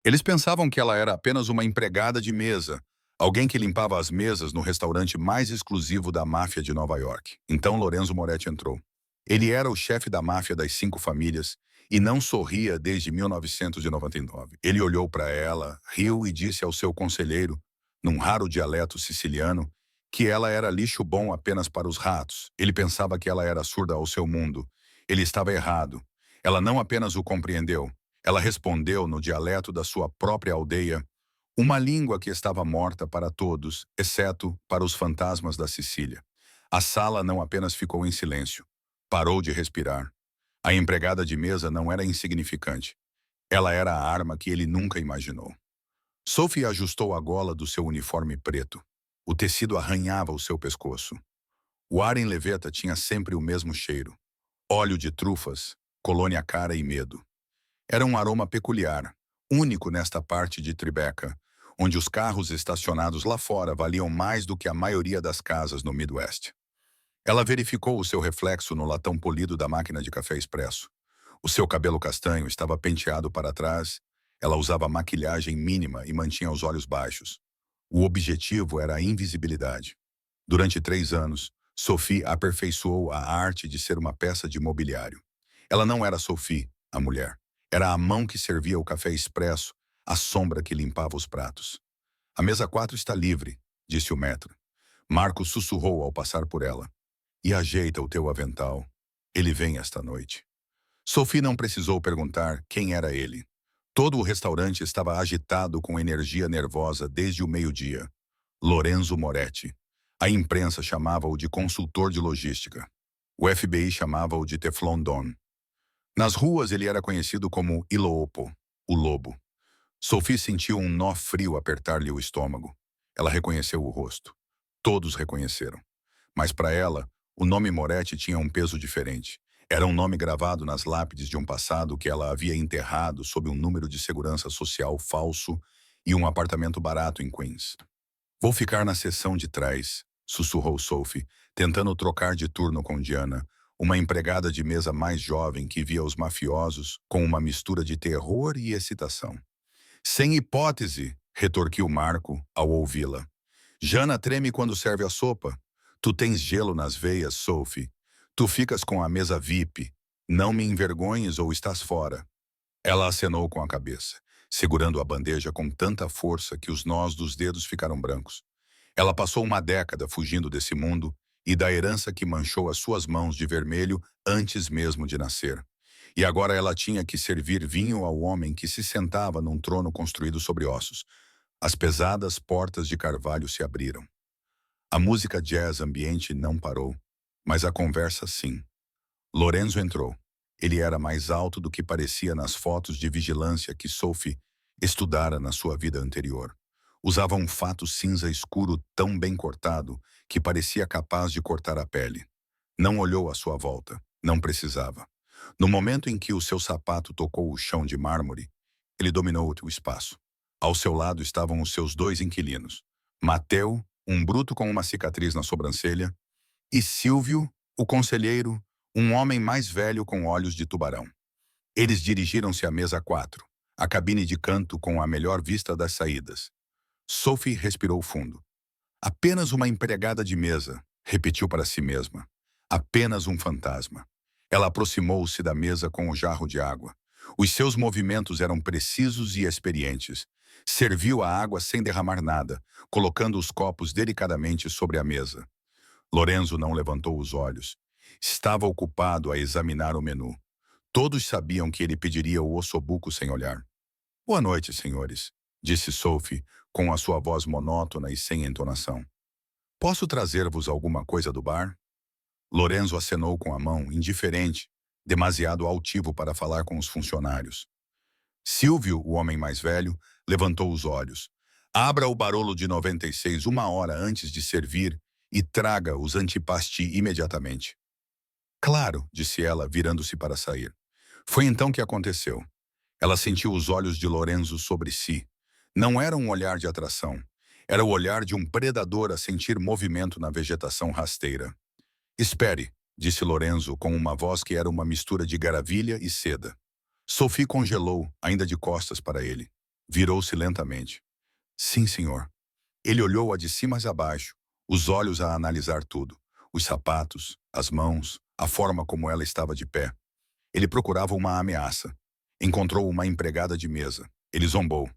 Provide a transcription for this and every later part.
Eles pensavam que ela era apenas uma empregada de mesa, alguém que limpava as mesas no restaurante mais exclusivo da máfia de Nova York. Então Lorenzo Moretti entrou. Ele era o chefe da máfia das 5 famílias e não sorria desde 1999. Ele olhou para ela, riu e disse ao seu conselheiro, num raro dialeto siciliano, que ela era lixo bom apenas para os ratos. Ele pensava que ela era surda ao seu mundo. Ele estava errado. Ela não apenas o compreendeu, ela respondeu no dialeto da sua própria aldeia, uma língua que estava morta para todos, exceto para os fantasmas da Sicília. A sala não apenas ficou em silêncio, parou de respirar. A empregada de mesa não era insignificante. Ela era a arma que ele nunca imaginou. Sophie ajustou a gola do seu uniforme preto. O tecido arranhava o seu pescoço. O ar em Leveta tinha sempre o mesmo cheiro. Óleo de trufas, colônia cara e medo. Era um aroma peculiar, único nesta parte de Tribeca, onde os carros estacionados lá fora valiam mais do que a maioria das casas no Midwest. Ela verificou o seu reflexo no latão polido da máquina de café expresso. O seu cabelo castanho estava penteado para trás, ela usava maquilhagem mínima e mantinha os olhos baixos. O objetivo era a invisibilidade. Durante 3 anos, Sophie aperfeiçoou a arte de ser uma peça de mobiliário. Ela não era Sophie, a mulher. Era a mão que servia o café expresso, a sombra que limpava os pratos. A mesa 4 está livre, disse o maître. Marco sussurrou ao passar por ela. E ajeita o teu avental. Ele vem esta noite. Sophie não precisou perguntar quem era ele. Todo o restaurante estava agitado com energia nervosa desde o meio-dia. Lorenzo Moretti. A imprensa chamava-o de consultor de logística. O FBI chamava-o de Teflon Don. Nas ruas ele era conhecido como Iloopo, o lobo. Sophie sentiu um nó frio apertar-lhe o estômago. Ela reconheceu o rosto. Todos reconheceram. Mas para ela, o nome Moretti tinha um peso diferente. Era um nome gravado nas lápides de um passado que ela havia enterrado sob um número de segurança social falso e um apartamento barato em Queens. Vou ficar na seção de trás, sussurrou Sophie, tentando trocar de turno com Diana, uma empregada de mesa mais jovem que via os mafiosos com uma mistura de terror e excitação. Sem hipótese, retorquiu Marco ao ouvi-la. Jana treme quando serve a sopa. Tu tens gelo nas veias, Sophie. Tu ficas com a mesa VIP. Não me envergonhes ou estás fora. Ela acenou com a cabeça, segurando a bandeja com tanta força que os nós dos dedos ficaram brancos. Ela passou uma década fugindo desse mundo e da herança que manchou as suas mãos de vermelho antes mesmo de nascer. E agora ela tinha que servir vinho ao homem que se sentava num trono construído sobre ossos. As pesadas portas de carvalho se abriram. A música jazz ambiente não parou, mas a conversa sim. Lorenzo entrou. Ele era mais alto do que parecia nas fotos de vigilância que Sophie estudara na sua vida anterior. Usava um fato cinza escuro tão bem cortado que parecia capaz de cortar a pele. Não olhou à sua volta. Não precisava. No momento em que o seu sapato tocou o chão de mármore, ele dominou o espaço. Ao seu lado estavam os seus 2 inquilinos. Mateu, um bruto com uma cicatriz na sobrancelha, e Silvio, o conselheiro, um homem mais velho com olhos de tubarão. Eles dirigiram-se à mesa 4, a cabine de canto com a melhor vista das saídas. Sophie respirou fundo. Apenas uma empregada de mesa, repetiu para si mesma. Apenas um fantasma. Ela aproximou-se da mesa com o jarro de água. Os seus movimentos eram precisos e experientes. Serviu a água sem derramar nada, colocando os copos delicadamente sobre a mesa. Lorenzo não levantou os olhos. Estava ocupado a examinar o menu. Todos sabiam que ele pediria o ossobuco sem olhar. Boa noite, senhores, disse Sophie, com a sua voz monótona e sem entonação. Posso trazer-vos alguma coisa do bar? Lorenzo acenou com a mão, indiferente, demasiado altivo para falar com os funcionários. Silvio, o homem mais velho, levantou os olhos. Abra o barolo de 96 uma hora antes de servir e traga os antipasti imediatamente. Claro, disse ela, virando-se para sair. Foi então que aconteceu. Ela sentiu os olhos de Lorenzo sobre si. Não era um olhar de atração. Era o olhar de um predador a sentir movimento na vegetação rasteira. Espere, disse Lorenzo com uma voz que era uma mistura de garavilha e seda. Sophie congelou, ainda de costas para ele. Virou-se lentamente. Sim, senhor. Ele olhou-a de cima a baixo, os olhos a analisar tudo. Os sapatos, as mãos, a forma como ela estava de pé. Ele procurava uma ameaça. Encontrou uma empregada de mesa. Ele zombou.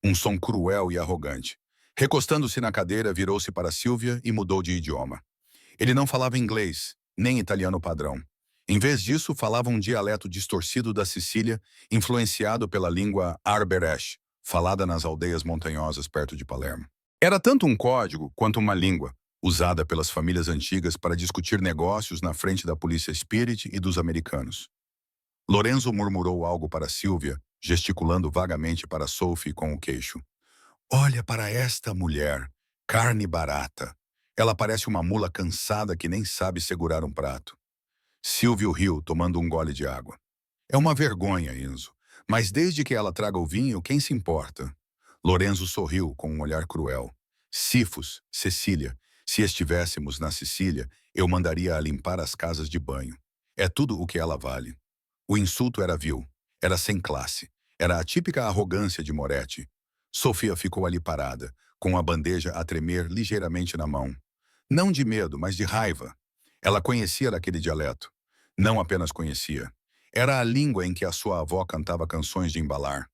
Um som cruel e arrogante. Recostando-se na cadeira, virou-se para Sylvia e mudou de idioma. Ele não falava inglês, nem italiano padrão. Em vez disso, falava um dialeto distorcido da Sicília, influenciado pela língua Arberesh, falada nas aldeias montanhosas perto de Palermo. Era tanto um código quanto uma língua, usada pelas famílias antigas para discutir negócios na frente da polícia Spirit e dos americanos. Lorenzo murmurou algo para Sylvia, gesticulando vagamente para Sophie com o queixo. Olha para esta mulher, carne barata. Ela parece uma mula cansada que nem sabe segurar um prato. Silvio riu, tomando um gole de água. É uma vergonha, Enzo. Mas desde que ela traga o vinho, quem se importa? Lorenzo sorriu com um olhar cruel. Sifus, Cecília, se estivéssemos na Sicília, eu mandaria-a limpar as casas de banho. É tudo o que ela vale. O insulto era vil, era sem classe, era a típica arrogância de Moretti. Sofia ficou ali parada, com a bandeja a tremer ligeiramente na mão. Não de medo, mas de raiva. Ela conhecia daquele dialeto. Não apenas conhecia. Era a língua em que a sua avó cantava canções de embalar.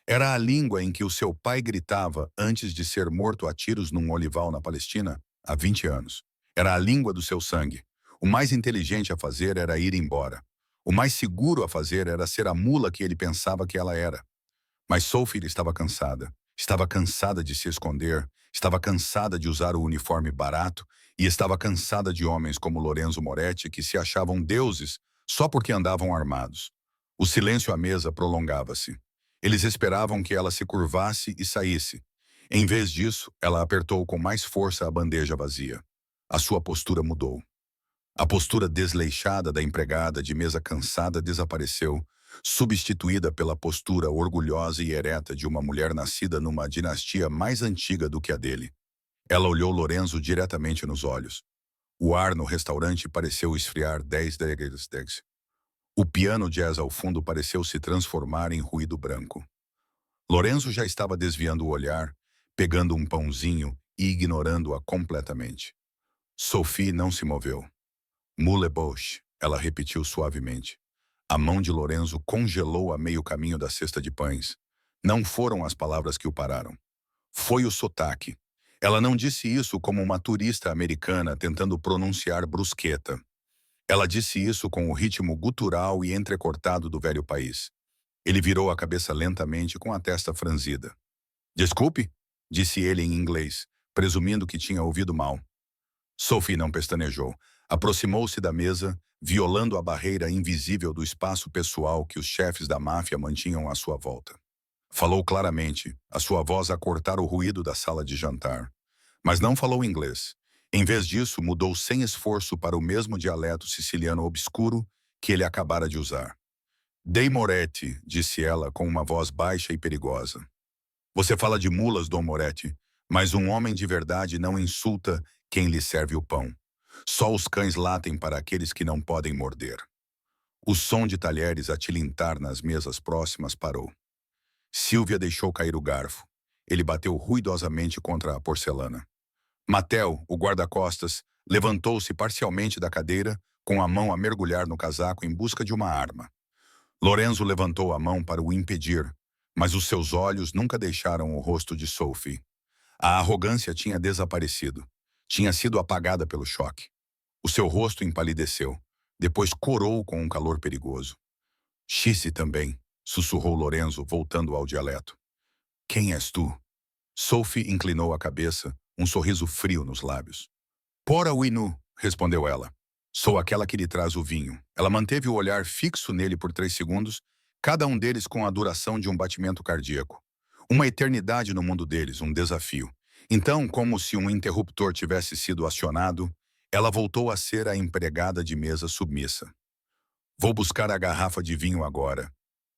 Era a língua em que o seu pai gritava antes de ser morto a tiros num olival na Palestina há 20 anos. Era a língua do seu sangue. O mais inteligente a fazer era ir embora. O mais seguro a fazer era ser a mula que ele pensava que ela era. Mas Sophie estava cansada. Estava cansada de se esconder, estava cansada de usar o uniforme barato e estava cansada de homens como Lorenzo Moretti que se achavam deuses só porque andavam armados. O silêncio à mesa prolongava-se. Eles esperavam que ela se curvasse e saísse. Em vez disso, ela apertou com mais força a bandeja vazia. A sua postura mudou. A postura desleixada da empregada de mesa cansada desapareceu, substituída pela postura orgulhosa e ereta de uma mulher nascida numa dinastia mais antiga do que a dele. Ela olhou Lorenzo diretamente nos olhos. O ar no restaurante pareceu esfriar 10 degrees. O piano jazz ao fundo pareceu se transformar em ruído branco. Lorenzo já estava desviando o olhar, pegando um pãozinho e ignorando-a completamente. Sophie não se moveu. Moule Bosch, ela repetiu suavemente. A mão de Lorenzo congelou a meio caminho da cesta de pães. Não foram as palavras que o pararam. Foi o sotaque. Ela não disse isso como uma turista americana tentando pronunciar brusqueta. Ela disse isso com o ritmo gutural e entrecortado do velho país. Ele virou a cabeça lentamente com a testa franzida. Desculpe, disse ele em inglês, presumindo que tinha ouvido mal. Sophie não pestanejou. Aproximou-se da mesa, violando a barreira invisível do espaço pessoal que os chefes da máfia mantinham à sua volta. Falou claramente, a sua voz a cortar o ruído da sala de jantar. Mas não falou inglês. Em vez disso, mudou sem esforço para o mesmo dialeto siciliano obscuro que ele acabara de usar. Dei Moretti, disse ela com uma voz baixa e perigosa. Você fala de mulas, Dom Moretti, mas um homem de verdade não insulta quem lhe serve o pão. Só os cães latem para aqueles que não podem morder. O som de talheres a tilintar nas mesas próximas parou. Sylvia deixou cair o garfo. Ele bateu ruidosamente contra a porcelana. Matel, o guarda-costas, levantou-se parcialmente da cadeira, com a mão a mergulhar no casaco em busca de uma arma. Lorenzo levantou a mão para o impedir, mas os seus olhos nunca deixaram o rosto de Sophie. A arrogância tinha desaparecido. Tinha sido apagada pelo choque. O seu rosto empalideceu. Depois corou com um calor perigoso. Xisse também, sussurrou Lorenzo, voltando ao dialeto. Quem és tu? Sophie inclinou a cabeça, um sorriso frio nos lábios. Pora Winu, respondeu ela. Sou aquela que lhe traz o vinho. Ela manteve o olhar fixo nele por 3 segundos, cada um deles com a duração de um batimento cardíaco. Uma eternidade no mundo deles, um desafio. Então, como se um interruptor tivesse sido acionado, ela voltou a ser a empregada de mesa submissa. Vou buscar a garrafa de vinho agora,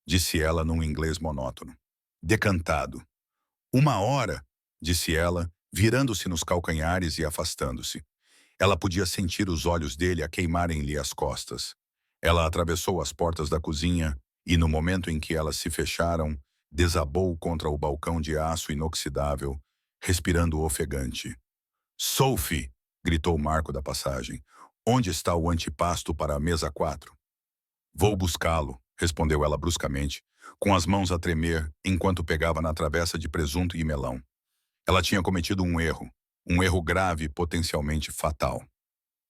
disse ela num inglês monótono. Decantado. 1 hora, disse ela, virando-se nos calcanhares e afastando-se. Ela podia sentir os olhos dele a queimarem-lhe as costas. Ela atravessou as portas da cozinha e, no momento em que elas se fecharam, desabou contra o balcão de aço inoxidável, respirando ofegante. Sophie! Gritou Marco da passagem. Onde está o antipasto para a mesa 4? Vou buscá-lo, respondeu ela bruscamente, com as mãos a tremer enquanto pegava na travessa de presunto e melão. Ela tinha cometido um erro grave e potencialmente fatal.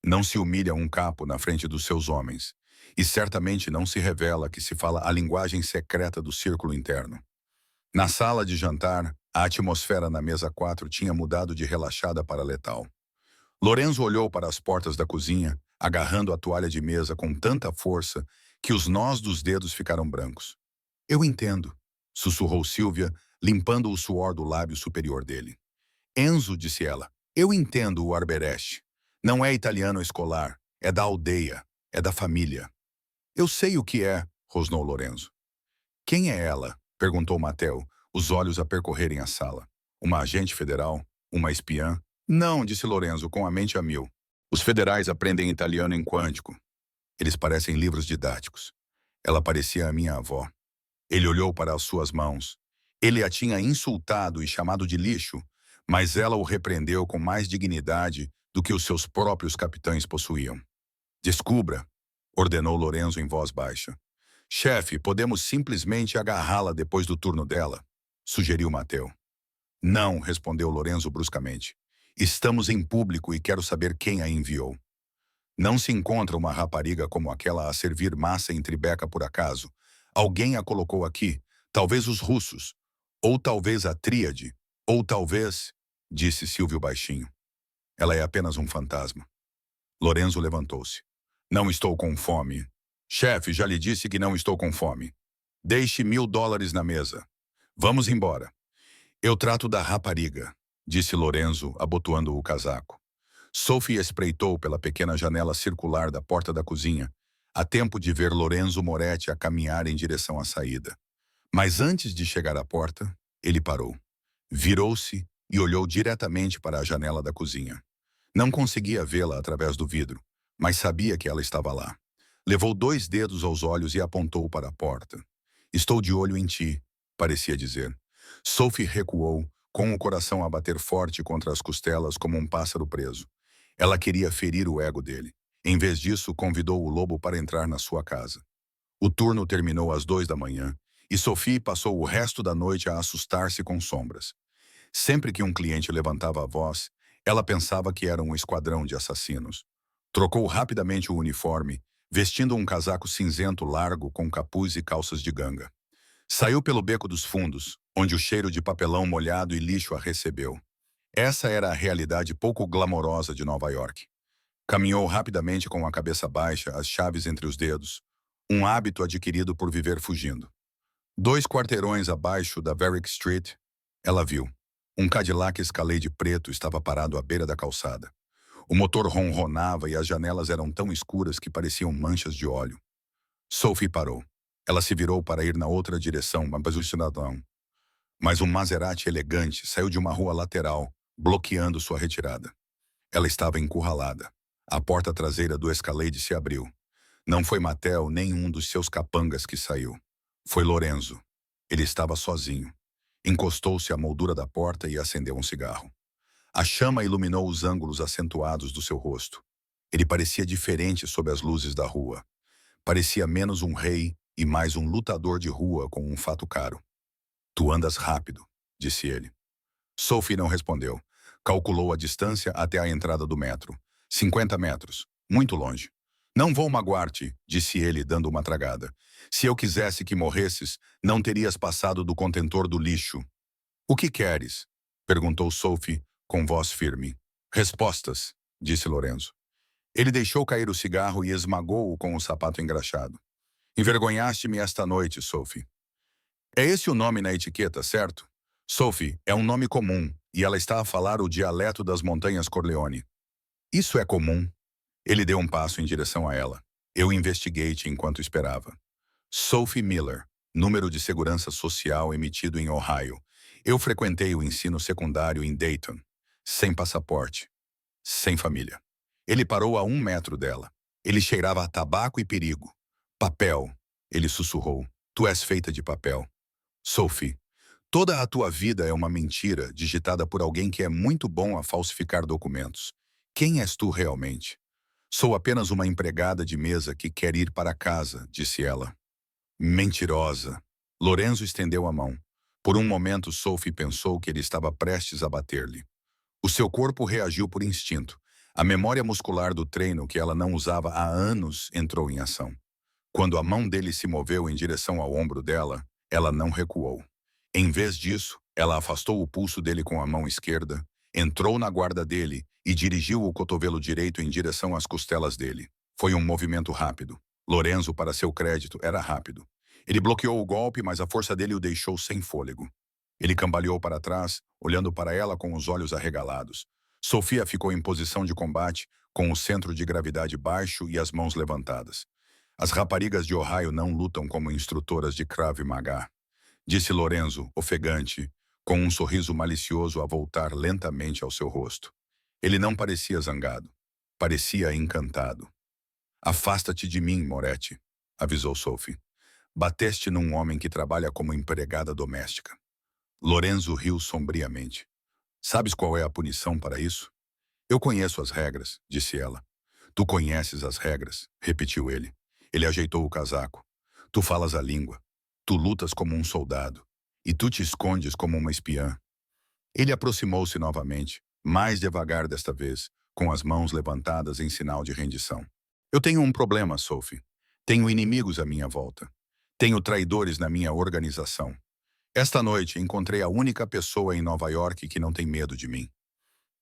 Não se humilha um capo na frente dos seus homens, e certamente não se revela que se fala a linguagem secreta do círculo interno. Na sala de jantar, a atmosfera na mesa 4 tinha mudado de relaxada para letal. Lorenzo olhou para as portas da cozinha, agarrando a toalha de mesa com tanta força que os nós dos dedos ficaram brancos. Eu entendo, sussurrou Silvia, limpando o suor do lábio superior dele. Enzo, disse ela, eu entendo o Arberesh. Não é italiano escolar, é da aldeia, é da família. Eu sei o que é, rosnou Lorenzo. Quem é ela? Perguntou Matteo, os olhos a percorrerem a sala. Uma agente federal? Uma espiã? Não, disse Lorenzo, com a mente a mil. Os federais aprendem italiano em quântico. Eles parecem livros didáticos. Ela parecia a minha avó. Ele olhou para as suas mãos. Ele a tinha insultado e chamado de lixo, mas ela o repreendeu com mais dignidade do que os seus próprios capitães possuíam. Descubra, ordenou Lorenzo em voz baixa. Chefe, podemos simplesmente agarrá-la depois do turno dela, sugeriu Matteo. Não, respondeu Lorenzo bruscamente. Estamos em público e quero saber quem a enviou. Não se encontra uma rapariga como aquela a servir massa em Tribeca por acaso. Alguém a colocou aqui, talvez os russos, ou talvez a tríade, ou talvez, disse Silvio baixinho. Ela é apenas um fantasma. Lorenzo levantou-se. Não estou com fome. Chefe, já lhe disse que não estou com fome. Deixe $1000 na mesa. Vamos embora. Eu trato da rapariga, disse Lorenzo, abotoando o casaco. Sophie espreitou pela pequena janela circular da porta da cozinha, a tempo de ver Lorenzo Moretti a caminhar em direção à saída. Mas antes de chegar à porta, ele parou. Virou-se e olhou diretamente para a janela da cozinha. Não conseguia vê-la através do vidro, mas sabia que ela estava lá. Levou 2 dedos aos olhos e apontou para a porta. Estou de olho em ti, parecia dizer. Sophie recuou, com o coração a bater forte contra as costelas como um pássaro preso. Ela queria ferir o ego dele. Em vez disso, convidou o lobo para entrar na sua casa. O turno terminou às 2 da manhã, e Sophie passou o resto da noite a assustar-se com sombras. Sempre que um cliente levantava a voz, ela pensava que era um esquadrão de assassinos. Trocou rapidamente o uniforme, vestindo um casaco cinzento largo com capuz e calças de ganga. Saiu pelo beco dos fundos, onde o cheiro de papelão molhado e lixo a recebeu. Essa era a realidade pouco glamourosa de Nova York. Caminhou rapidamente com a cabeça baixa, as chaves entre os dedos, um hábito adquirido por viver fugindo. 2 quarteirões abaixo da Varick Street, ela viu. Um Cadillac Escalade preto estava parado à beira da calçada. O motor ronronava e as janelas eram tão escuras que pareciam manchas de óleo. Sophie parou. Ela se virou para ir na outra direção, mas o cidadão. Mas um Maserati elegante saiu de uma rua lateral, bloqueando sua retirada. Ela estava encurralada. A porta traseira do Escalade se abriu. Não foi Matteo nem um dos seus capangas que saiu. Foi Lorenzo. Ele estava sozinho. Encostou-se à moldura da porta e acendeu um cigarro. A chama iluminou os ângulos acentuados do seu rosto. Ele parecia diferente sob as luzes da rua. Parecia menos um rei e mais um lutador de rua com um fato caro. Tu andas rápido, disse ele. Sophie não respondeu. Calculou a distância até a entrada do metro. 50 metros. Muito longe. Não vou magoar-te, disse ele, dando uma tragada. Se eu quisesse que morresses, não terias passado do contentor do lixo. O que queres? Perguntou Sophie, com voz firme. Respostas, disse Lorenzo. Ele deixou cair o cigarro e esmagou-o com o sapato engraxado. Envergonhaste-me esta noite, Sophie. É esse o nome na etiqueta, certo? Sophie é um nome comum, e ela está a falar o dialeto das montanhas Corleone. Isso é comum. Ele deu um passo em direção a ela. Eu investiguei-te enquanto esperava. Sophie Miller, número de segurança social emitido em Ohio. Eu frequentei o ensino secundário em Dayton. Sem passaporte. Sem família. Ele parou a 1 metro dela. Ele cheirava a tabaco e perigo. Papel. Ele sussurrou. Tu és feita de papel. Sophie, toda a tua vida é uma mentira digitada por alguém que é muito bom a falsificar documentos. Quem és tu realmente? Sou apenas uma empregada de mesa que quer ir para casa, disse ela. Mentirosa. Lorenzo estendeu a mão. Por um momento, Sophie pensou que ele estava prestes a bater-lhe. O seu corpo reagiu por instinto. A memória muscular do treino que ela não usava há anos entrou em ação. Quando a mão dele se moveu em direção ao ombro dela, ela não recuou. Em vez disso, ela afastou o pulso dele com a mão esquerda, entrou na guarda dele e dirigiu o cotovelo direito em direção às costelas dele. Foi um movimento rápido. Lorenzo, para seu crédito, era rápido. Ele bloqueou o golpe, mas a força dele o deixou sem fôlego. Ele cambaleou para trás, olhando para ela com os olhos arregalados. Sofia ficou em posição de combate, com o centro de gravidade baixo e as mãos levantadas. As raparigas de Ohio não lutam como instrutoras de Krav Maga, disse Lorenzo, ofegante, com um sorriso malicioso a voltar lentamente ao seu rosto. Ele não parecia zangado. Parecia encantado. Afasta-te de mim, Moretti, avisou Sophie. Bateste num homem que trabalha como empregada doméstica. Lorenzo riu sombriamente. Sabes qual é a punição para isso? Eu conheço as regras, disse ela. Tu conheces as regras, repetiu ele. Ele ajeitou o casaco. Tu falas a língua. Tu lutas como um soldado. E tu te escondes como uma espiã. Ele aproximou-se novamente, mais devagar desta vez, com as mãos levantadas em sinal de rendição. Eu tenho um problema, Sophie. Tenho inimigos à minha volta. Tenho traidores na minha organização. Esta noite encontrei a única pessoa em Nova York que não tem medo de mim.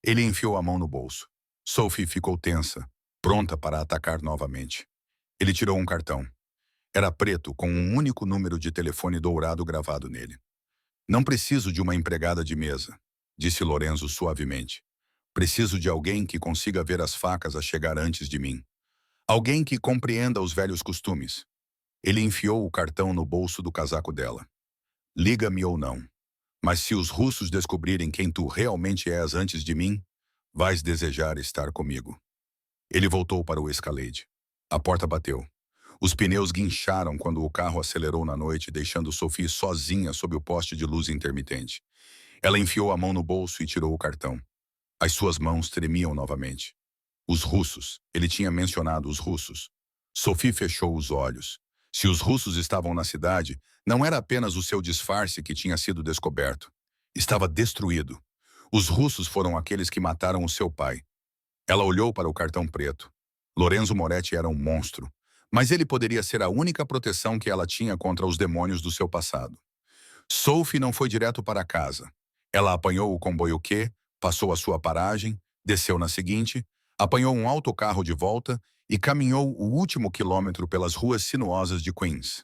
Ele enfiou a mão no bolso. Sophie ficou tensa, pronta para atacar novamente. Ele tirou um cartão. Era preto, com um único número de telefone dourado gravado nele. Não preciso de uma empregada de mesa, disse Lorenzo suavemente. Preciso de alguém que consiga ver as facas a chegar antes de mim. Alguém que compreenda os velhos costumes. Ele enfiou o cartão no bolso do casaco dela. Liga-me ou não. Mas se os russos descobrirem quem tu realmente és antes de mim, vais desejar estar comigo. Ele voltou para o Escalade. A porta bateu. Os pneus guincharam quando o carro acelerou na noite, deixando Sophie sozinha sob o poste de luz intermitente. Ela enfiou a mão no bolso e tirou o cartão. As suas mãos tremiam novamente. Os russos. Ele tinha mencionado os russos. Sophie fechou os olhos. Se os russos estavam na cidade, não era apenas o seu disfarce que tinha sido descoberto. Estava destruído. Os russos foram aqueles que mataram o seu pai. Ela olhou para o cartão preto. Lorenzo Moretti era um monstro, mas ele poderia ser a única proteção que ela tinha contra os demônios do seu passado. Sophie não foi direto para casa. Ela apanhou o comboio Q, passou a sua paragem, desceu na seguinte, apanhou um autocarro de volta e caminhou o último quilômetro pelas ruas sinuosas de Queens.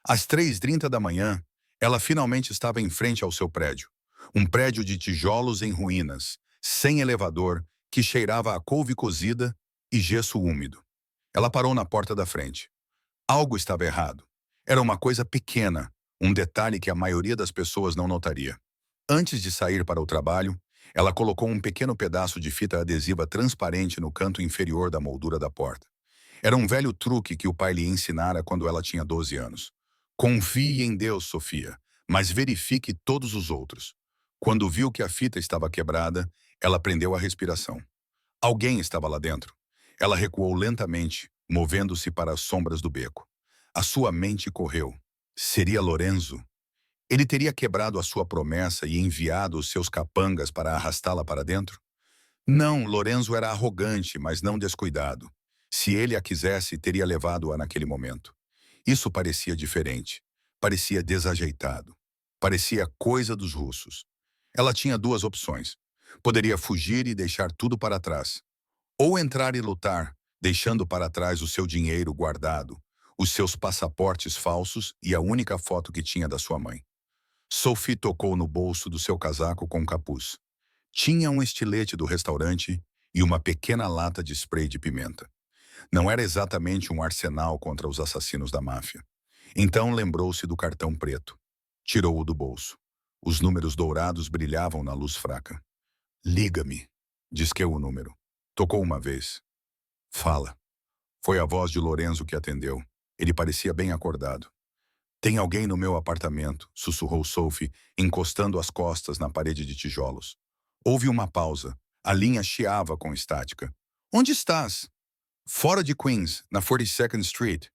Às 3h30 da manhã, ela finalmente estava em frente ao seu prédio. Um prédio de tijolos em ruínas, sem elevador, que cheirava a couve cozida e gesso úmido. Ela parou na porta da frente. Algo estava errado. Era uma coisa pequena, um detalhe que a maioria das pessoas não notaria. Antes de sair para o trabalho, ela colocou um pequeno pedaço de fita adesiva transparente no canto inferior da moldura da porta. Era um velho truque que o pai lhe ensinara quando ela tinha 12 anos. Confie em Deus, Sofia, mas verifique todos os outros. Quando viu que a fita estava quebrada, ela prendeu a respiração. Alguém estava lá dentro. Ela recuou lentamente, movendo-se para as sombras do beco. A sua mente correu. Seria Lorenzo? Ele teria quebrado a sua promessa e enviado os seus capangas para arrastá-la para dentro? Não, Lorenzo era arrogante, mas não descuidado. Se ele a quisesse, teria levado-a naquele momento. Isso parecia diferente. Parecia desajeitado. Parecia coisa dos russos. Ela tinha duas opções. Poderia fugir e deixar tudo para trás. Ou entrar e lutar, deixando para trás o seu dinheiro guardado, os seus passaportes falsos e a única foto que tinha da sua mãe. Sophie tocou no bolso do seu casaco com capuz. Tinha um estilete do restaurante e uma pequena lata de spray de pimenta. Não era exatamente um arsenal contra os assassinos da máfia. Então lembrou-se do cartão preto. Tirou-o do bolso. Os números dourados brilhavam na luz fraca. Liga-me, disqueu o número. Tocou uma vez. Fala. Foi a voz de Lorenzo que atendeu. Ele parecia bem acordado. Tem alguém no meu apartamento, sussurrou Sophie, encostando as costas na parede de tijolos. Houve uma pausa. A linha chiava com estática. Onde estás? Fora de Queens, na 42nd Street.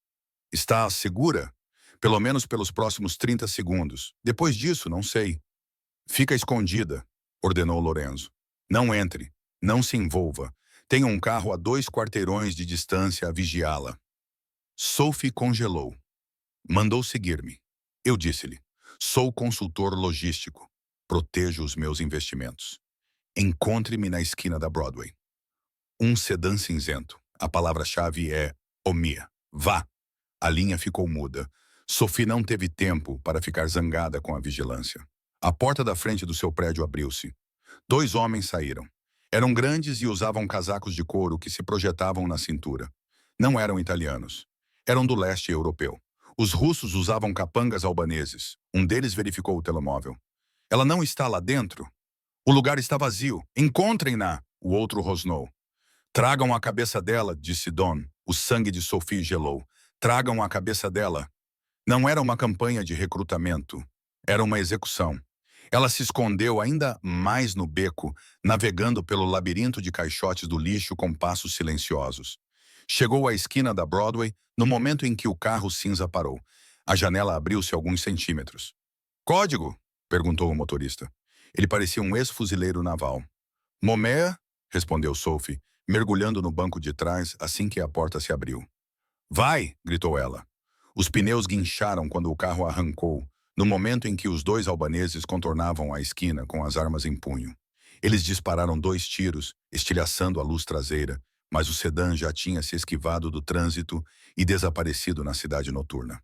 Está segura? Pelo menos pelos próximos 30 segundos. Depois disso, não sei. Fica escondida, ordenou Lorenzo. Não entre. Não se envolva. Tenho um carro a 2 quarteirões de distância a vigiá-la. Sophie congelou. Mandou seguir-me. Eu disse-lhe. Sou consultor logístico. Protejo os meus investimentos. Encontre-me na esquina da Broadway. Um sedã cinzento. A palavra-chave é Omia. Vá. A linha ficou muda. Sophie não teve tempo para ficar zangada com a vigilância. A porta da frente do seu prédio abriu-se. 2 homens saíram. Eram grandes e usavam casacos de couro que se projetavam na cintura. Não eram italianos. Eram do leste europeu. Os russos usavam capangas albaneses. Um deles verificou o telemóvel. Ela não está lá dentro? O lugar está vazio. Encontrem-na! O outro rosnou. Tragam a cabeça dela, disse Don. O sangue de Sophie gelou. Tragam a cabeça dela. Não era uma campanha de recrutamento. Era uma execução. Ela se escondeu ainda mais no beco, navegando pelo labirinto de caixotes do lixo com passos silenciosos. Chegou à esquina da Broadway no momento em que o carro cinza parou. A janela abriu-se alguns centímetros. Código? Perguntou o motorista. Ele parecia um ex-fuzileiro naval. Momea? Respondeu Sophie, mergulhando no banco de trás assim que a porta se abriu. Vai! Gritou ela. Os pneus guincharam quando o carro arrancou, no momento em que os 2 albaneses contornavam a esquina com as armas em punho. Eles dispararam 2 tiros, estilhaçando a luz traseira, mas o sedã já tinha se esquivado do trânsito e desaparecido na cidade noturna.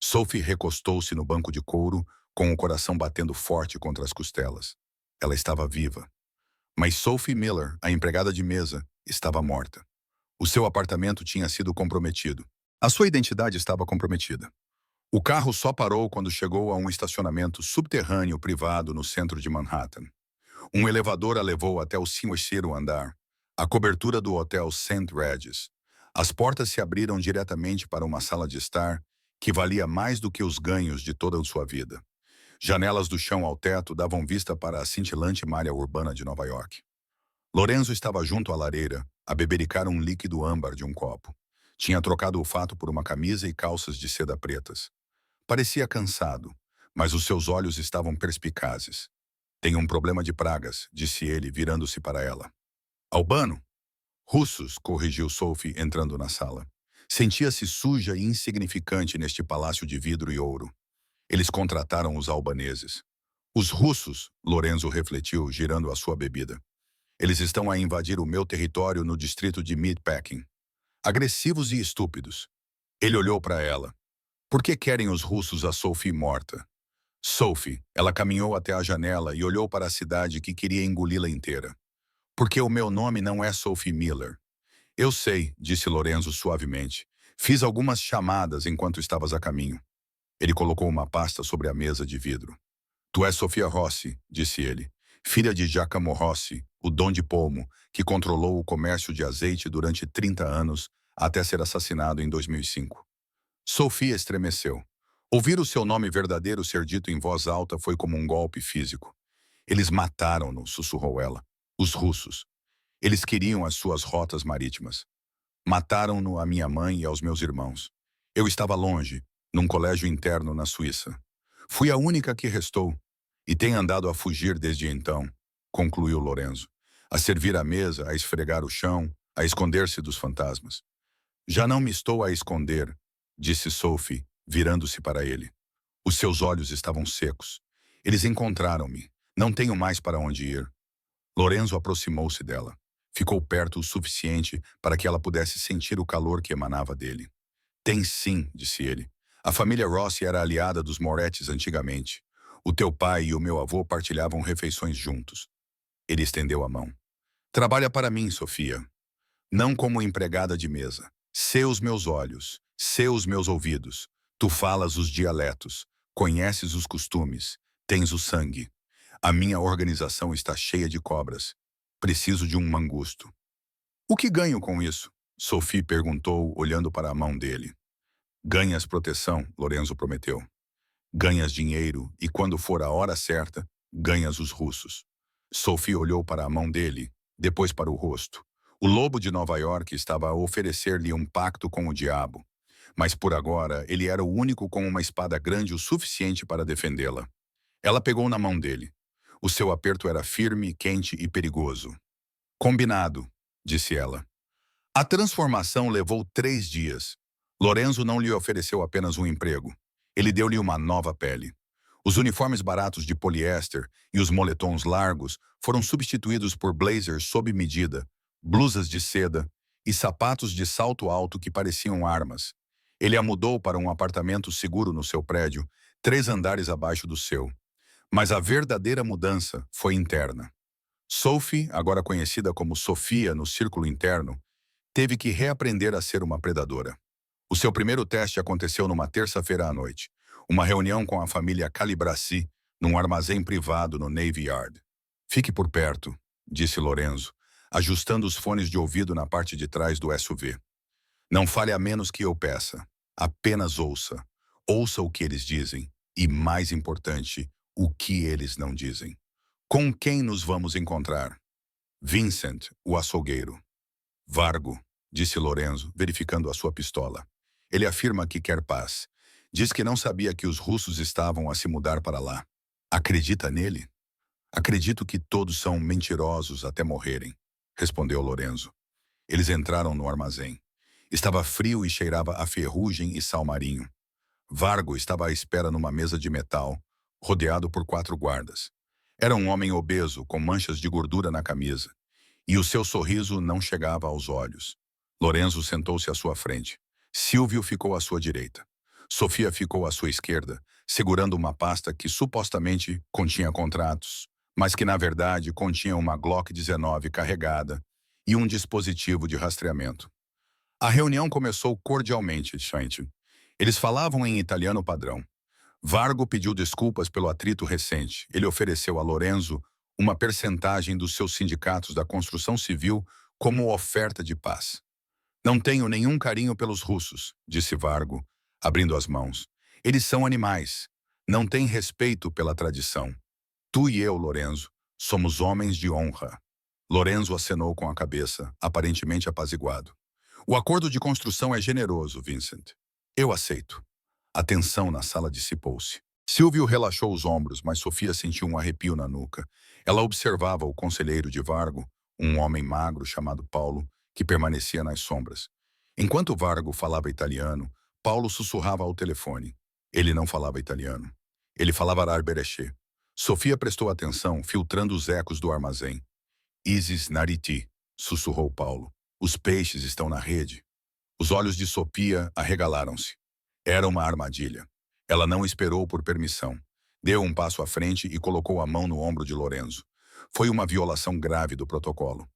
Sophie recostou-se no banco de couro, com o coração batendo forte contra as costelas. Ela estava viva. Mas Sophie Miller, a empregada de mesa, estava morta. O seu apartamento tinha sido comprometido. A sua identidade estava comprometida. O carro só parou quando chegou a um estacionamento subterrâneo privado no centro de Manhattan. Um elevador a levou até o 5º andar, a cobertura do hotel St. Regis. As portas se abriram diretamente para uma sala de estar que valia mais do que os ganhos de toda a sua vida. Janelas do chão ao teto davam vista para a cintilante malha urbana de Nova York. Lorenzo estava junto à lareira, a bebericar um líquido âmbar de um copo. Tinha trocado o fato por uma camisa e calças de seda pretas. Parecia cansado, mas os seus olhos estavam perspicazes. Tenho um problema de pragas, disse ele, virando-se para ela. Albano? Russos, corrigiu Sophie, entrando na sala. Sentia-se suja e insignificante neste palácio de vidro e ouro. Eles contrataram os albaneses. Os russos, Lorenzo refletiu, girando a sua bebida. Eles estão a invadir o meu território no distrito de Meatpacking. Agressivos e estúpidos. Ele olhou para ela. Por que querem os russos a Sophie morta? Sophie, ela caminhou até a janela e olhou para a cidade que queria engoli-la inteira. Porque o meu nome não é Sophie Miller. Eu sei, disse Lorenzo suavemente. Fiz algumas chamadas enquanto estavas a caminho. Ele colocou uma pasta sobre a mesa de vidro. Tu és Sofia Rossi, disse ele, filha de Giacomo Rossi, o Dom de Polmo, que controlou o comércio de azeite durante 30 anos até ser assassinado em 2005. Sofia estremeceu. Ouvir o seu nome verdadeiro ser dito em voz alta foi como um golpe físico. Eles mataram-no, sussurrou ela. Os russos. Eles queriam as suas rotas marítimas. Mataram-no a minha mãe e aos meus irmãos. Eu estava longe, num colégio interno na Suíça. Fui a única que restou, e tenho andado a fugir desde então, concluiu Lorenzo. A servir à mesa, a esfregar o chão, a esconder-se dos fantasmas. Já não me estou a esconder, disse Sophie, virando-se para ele. Os seus olhos estavam secos. Eles encontraram-me. Não tenho mais para onde ir. Lorenzo aproximou-se dela. Ficou perto o suficiente para que ela pudesse sentir o calor que emanava dele. Tem sim, disse ele. A família Rossi era aliada dos Morettis antigamente. O teu pai e o meu avô partilhavam refeições juntos. Ele estendeu a mão. Trabalha para mim, Sofia. Não como empregada de mesa. Sê os meus olhos, sê os meus ouvidos. Tu falas os dialetos, conheces os costumes, tens o sangue. A minha organização está cheia de cobras. Preciso de um mangusto. O que ganho com isso? Sophie perguntou, olhando para a mão dele. Ganhas proteção, Lorenzo prometeu. Ganhas dinheiro e, quando for a hora certa, ganhas os russos. Sophie olhou para a mão dele, depois para o rosto. O lobo de Nova York estava a oferecer-lhe um pacto com o diabo. Mas por agora, ele era o único com uma espada grande o suficiente para defendê-la. Ela pegou na mão dele. O seu aperto era firme, quente e perigoso. Combinado, disse ela. A transformação levou 3 dias. Lorenzo não lhe ofereceu apenas um emprego. Ele deu-lhe uma nova pele. Os uniformes baratos de poliéster e os moletons largos foram substituídos por blazers sob medida, blusas de seda e sapatos de salto alto que pareciam armas. Ele a mudou para um apartamento seguro no seu prédio, 3 andares abaixo do seu. Mas a verdadeira mudança foi interna. Sophie, agora conhecida como Sofia no círculo interno, teve que reaprender a ser uma predadora. O seu primeiro teste aconteceu numa terça-feira à noite, uma reunião com a família Calibrassi, num armazém privado no Navy Yard. Fique por perto, disse Lorenzo, ajustando os fones de ouvido na parte de trás do SUV. Não fale a menos que eu peça. Apenas ouça. Ouça o que eles dizem. E, mais importante, o que eles não dizem. Com quem nos vamos encontrar? Vincent, o açougueiro. Vargo, disse Lorenzo, verificando a sua pistola. Ele afirma que quer paz. Diz que não sabia que os russos estavam a se mudar para lá. Acredita nele? Acredito que todos são mentirosos até morrerem, respondeu Lorenzo. Eles entraram no armazém. Estava frio e cheirava a ferrugem e sal marinho. Vargo estava à espera numa mesa de metal, rodeado por 4 guardas. Era um homem obeso, com manchas de gordura na camisa, e o seu sorriso não chegava aos olhos. Lorenzo sentou-se à sua frente. Silvio ficou à sua direita. Sofia ficou à sua esquerda, segurando uma pasta que supostamente continha contratos, mas que na verdade continha uma Glock 19 carregada e um dispositivo de rastreamento. A reunião começou cordialmente, gente. Eles falavam em italiano padrão. Vargo pediu desculpas pelo atrito recente. Ele ofereceu a Lorenzo uma percentagem dos seus sindicatos da construção civil como oferta de paz. Não tenho nenhum carinho pelos russos, disse Vargo, abrindo as mãos. Eles são animais. Não têm respeito pela tradição. Tu e eu, Lorenzo, somos homens de honra. Lorenzo acenou com a cabeça, aparentemente apaziguado. O acordo de construção é generoso, Vincent. Eu aceito. A tensão na sala dissipou-se. Silvio relaxou os ombros, mas Sofia sentiu um arrepio na nuca. Ela observava o conselheiro de Vargo, um homem magro chamado Paulo, que permanecia nas sombras. Enquanto Vargo falava italiano, Paulo sussurrava ao telefone. Ele não falava italiano. Ele falava arberechê. Sofia prestou atenção, filtrando os ecos do armazém. Isis nariti, sussurrou Paulo. Os peixes estão na rede. Os olhos de Sofia arregalaram-se. Era uma armadilha. Ela não esperou por permissão. Deu um passo à frente e colocou a mão no ombro de Lorenzo. Foi uma violação grave do protocolo.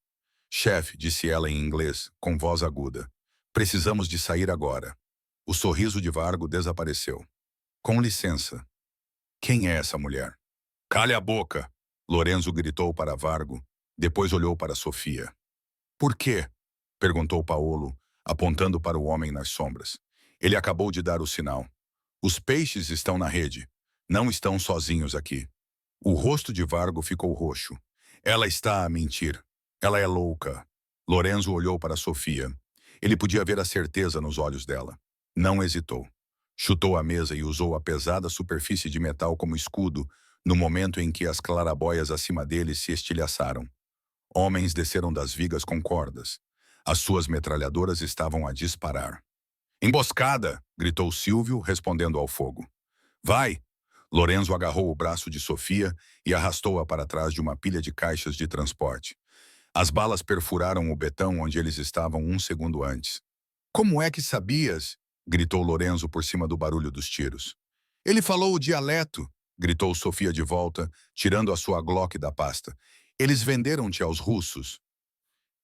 Chefe, disse ela em inglês, com voz aguda. Precisamos de sair agora. O sorriso de Vargo desapareceu. Com licença. Quem é essa mulher? Cale a boca! Lorenzo gritou para Vargo. Depois olhou para Sofia. Por quê? Perguntou Paolo, apontando para o homem nas sombras. Ele acabou de dar o sinal. Os peixes estão na rede. Não estão sozinhos aqui. O rosto de Vargo ficou roxo. Ela está a mentir. Ela é louca. Lorenzo olhou para Sofia. Ele podia ver a certeza nos olhos dela. Não hesitou. Chutou a mesa e usou a pesada superfície de metal como escudo no momento em que as clarabóias acima dele se estilhaçaram. Homens desceram das vigas com cordas. As suas metralhadoras estavam a disparar. Emboscada! Gritou Silvio, respondendo ao fogo. Vai! Lorenzo agarrou o braço de Sofia e arrastou-a para trás de uma pilha de caixas de transporte. As balas perfuraram o betão onde eles estavam um segundo antes. Como é que sabias? Gritou Lorenzo por cima do barulho dos tiros. Ele falou o dialeto, gritou Sofia de volta, tirando a sua Glock da pasta. Eles venderam-te aos russos.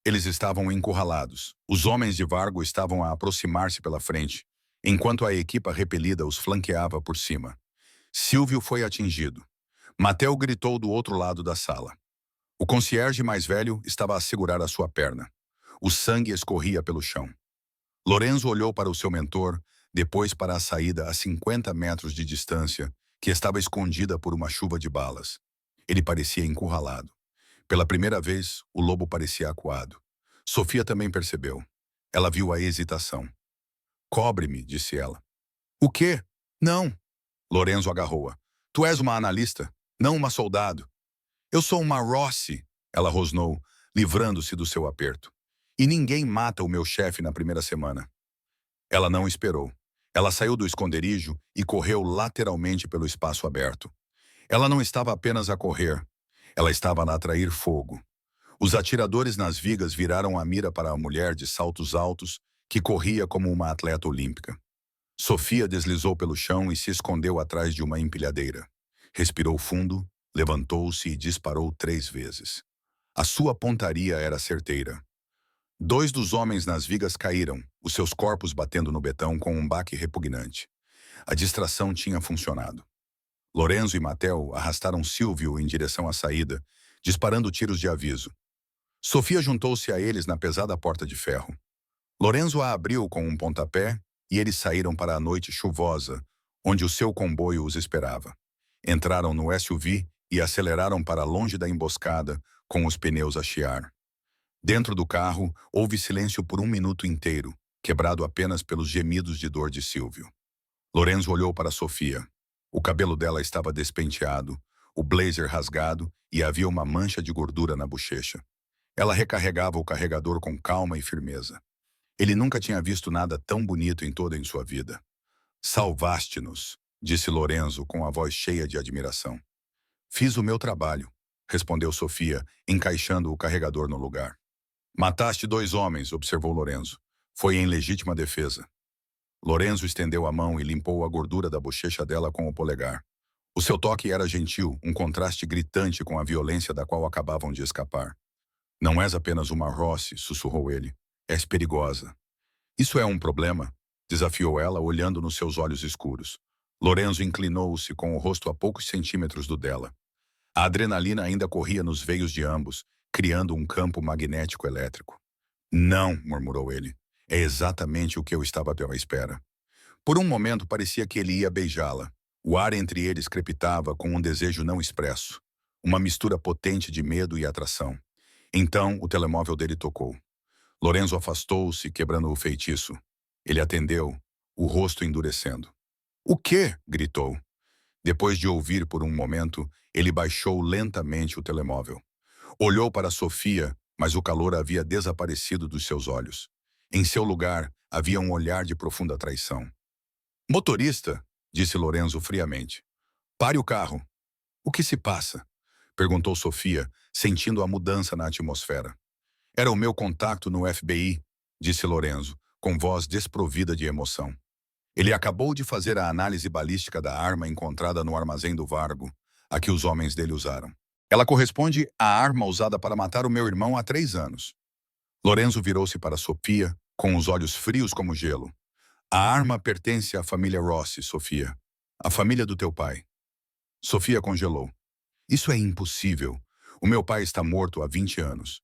Eles estavam encurralados. Os homens de Vargo estavam a aproximar-se pela frente, enquanto a equipa repelida os flanqueava por cima. Silvio foi atingido. Mateu gritou do outro lado da sala. O concierge mais velho estava a segurar a sua perna. O sangue escorria pelo chão. Lorenzo olhou para o seu mentor, depois para a saída a 50 metros de distância, que estava escondida por uma chuva de balas. Ele parecia encurralado. Pela primeira vez, o lobo parecia acuado. Sofia também percebeu. Ela viu a hesitação. Cobre-me, disse ela. O quê? Não. Lorenzo agarrou-a. Tu és uma analista, não uma soldado. Eu sou uma Rossi, ela rosnou, livrando-se do seu aperto. E ninguém mata o meu chefe na primeira semana. Ela não esperou. Ela saiu do esconderijo e correu lateralmente pelo espaço aberto. Ela não estava apenas a correr. Ela estava a atrair fogo. Os atiradores nas vigas viraram a mira para a mulher de saltos altos que corria como uma atleta olímpica. Sofia deslizou pelo chão e se escondeu atrás de uma empilhadeira. Respirou fundo, levantou-se e disparou 3 vezes. A sua pontaria era certeira. 2 dos homens nas vigas caíram, os seus corpos batendo no betão com um baque repugnante. A distração tinha funcionado. Lorenzo e Matteo arrastaram Silvio em direção à saída, disparando tiros de aviso. Sofia juntou-se a eles na pesada porta de ferro. Lorenzo a abriu com um pontapé e eles saíram para a noite chuvosa, onde o seu comboio os esperava. Entraram no SUV e aceleraram para longe da emboscada, com os pneus a chiar. Dentro do carro, houve silêncio por 1 minuto inteiro, quebrado apenas pelos gemidos de dor de Silvio. Lorenzo olhou para Sofia. O cabelo dela estava despenteado, o blazer rasgado e havia uma mancha de gordura na bochecha. Ela recarregava o carregador com calma e firmeza. Ele nunca tinha visto nada tão bonito em toda sua vida. Salvaste-nos, disse Lorenzo com a voz cheia de admiração. Fiz o meu trabalho, respondeu Sofia, encaixando o carregador no lugar. Mataste 2 homens, observou Lorenzo. Foi em legítima defesa. Lorenzo estendeu a mão e limpou a gordura da bochecha dela com o polegar. O seu toque era gentil, um contraste gritante com a violência da qual acabavam de escapar. Não és apenas uma Rossi, sussurrou ele. És perigosa. Isso é um problema? Desafiou ela, olhando nos seus olhos escuros. Lorenzo inclinou-se com o rosto a poucos centímetros do dela. A adrenalina ainda corria nos veios de ambos, criando um campo magnético elétrico. Não, murmurou ele. É exatamente o que eu estava à espera. Por um momento parecia que ele ia beijá-la. O ar entre eles crepitava com um desejo não expresso. Uma mistura potente de medo e atração. Então o telemóvel dele tocou. Lorenzo afastou-se, quebrando o feitiço. Ele atendeu, o rosto endurecendo. O quê? Gritou. Depois de ouvir por um momento, ele baixou lentamente o telemóvel. Olhou para Sofia, mas o calor havia desaparecido dos seus olhos. Em seu lugar, havia um olhar de profunda traição. Motorista, disse Lorenzo friamente. Pare o carro. O que se passa? Perguntou Sofia, sentindo a mudança na atmosfera. Era o meu contato no FBI, disse Lorenzo, com voz desprovida de emoção. Ele acabou de fazer a análise balística da arma encontrada no armazém do Vargo, a que os homens dele usaram. Ela corresponde à arma usada para matar o meu irmão há 3 anos. Lorenzo virou-se para Sofia, com os olhos frios como gelo. A arma pertence à família Rossi, Sofia. A família do teu pai. Sofia congelou. Isso é impossível. O meu pai está morto há 20 anos.